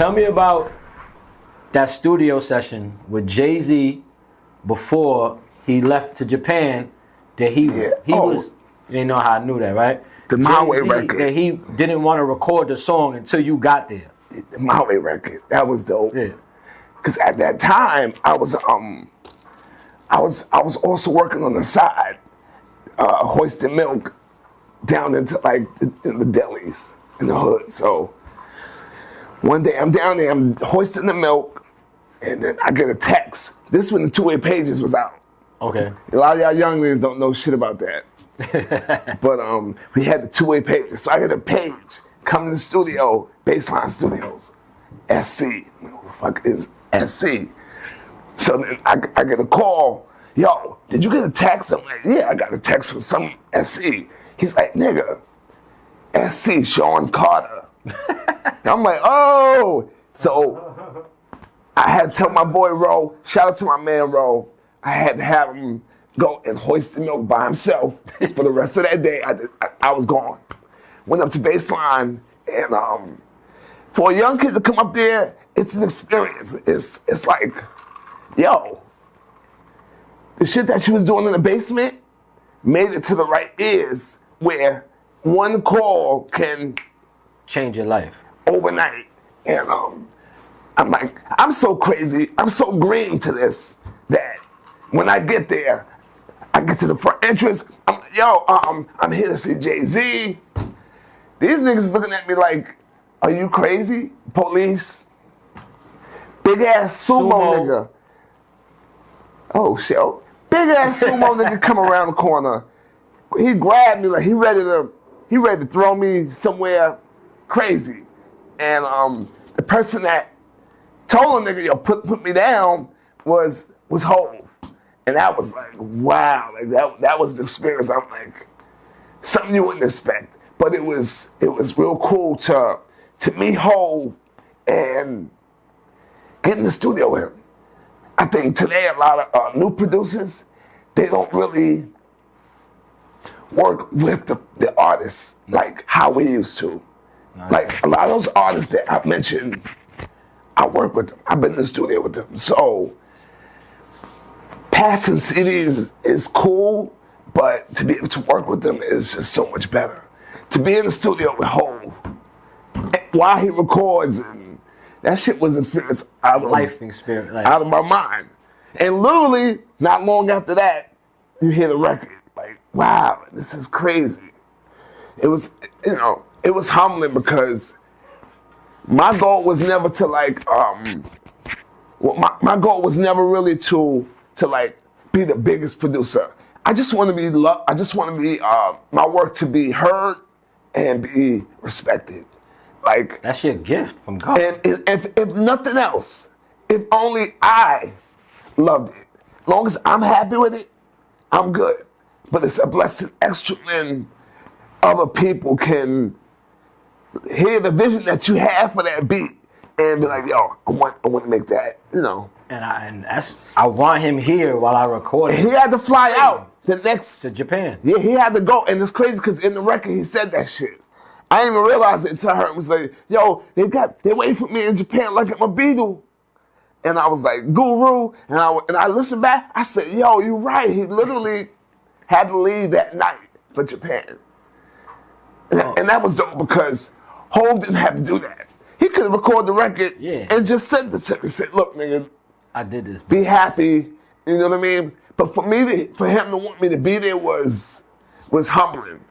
Tell me about that studio session with Jay-Z before he left to Japan. That he was, you know how I knew that, right? The My Way record. That he didn't want to record the song until you got there. The My Way record. That was dope. Yeah. Because at that time, I was also working on the side, hoisting milk down into like in the delis in the hood. So one day I'm down there, I'm hoisting the milk, and then I get a text. This is when the two-way pages was out. Okay. A lot of y'all young niggas don't know shit about that. But we had the two-way pages. So I get a page, come to the studio, Baseline Studios, SC. What the fuck is SC? So then I get a call, yo, did you get a text? I'm like, yeah, I got a text from some SC. He's like, nigga, SC, Sean Carter. I'm like, oh. So I had to tell my boy Ro, shout out to my man Ro, I had to have him go and hoist the milk by himself for the rest of that day. I was gone. Went up to Baseline, and for a young kid to come up there, it's an experience. It's like, yo, the shit that she was doing in the basement made it to the right ears where one call can change your life overnight. And I'm like, I'm so crazy, I'm so green to this that when I get there, I get to the front entrance, I'm like, yo, I'm here to see Jay-Z. These niggas is looking at me like, are you crazy? Police. Big ass sumo nigga. Oh shit. Big ass sumo nigga come around the corner. He grabbed me like he ready to throw me somewhere crazy. And the person that told him nigga, yo, put me down was Hov. And that was like, wow, like that was the experience. I'm like, something you wouldn't expect. But it was real cool to meet Hov and get in the studio with him. I think today a lot of new producers, they don't really work with the artists like how we used to. Nice. Like a lot of those artists that I've mentioned, I work with them. I've been in the studio with them. So passing CDs is cool, but to be able to work with them is just so much better. To be in the studio with Hov while he records, and that shit was an experience out of my mind. And literally, not long after that, you hear the record. Like, wow, this is crazy. It was, it was humbling because my goal was never to like, my goal was never really to like be the biggest producer. I just want to be my work to be heard and be respected. Like, that's your gift from God. And if nothing else, if only I loved it. As long as I'm happy with it, I'm good. But it's a blessing extra when other people can hear the vision that you have for that beat and be like, yo, I want to make that, And I want him here while I record it. He had to fly out to Japan. Yeah, he had to go, and it's crazy because in the record he said that shit. I didn't even realize it until I heard him say, yo, they waiting for me in Japan like I'm a Beatle. And I was like, Guru, and I listened back, I said, yo, you're right. He literally had to leave that night for Japan. And that was dope because Hov didn't have to do that. He could have recorded the record and just sent it to me. Said, look, nigga, I did this. Be happy, you know what I mean? But for him to want me to be there was humbling.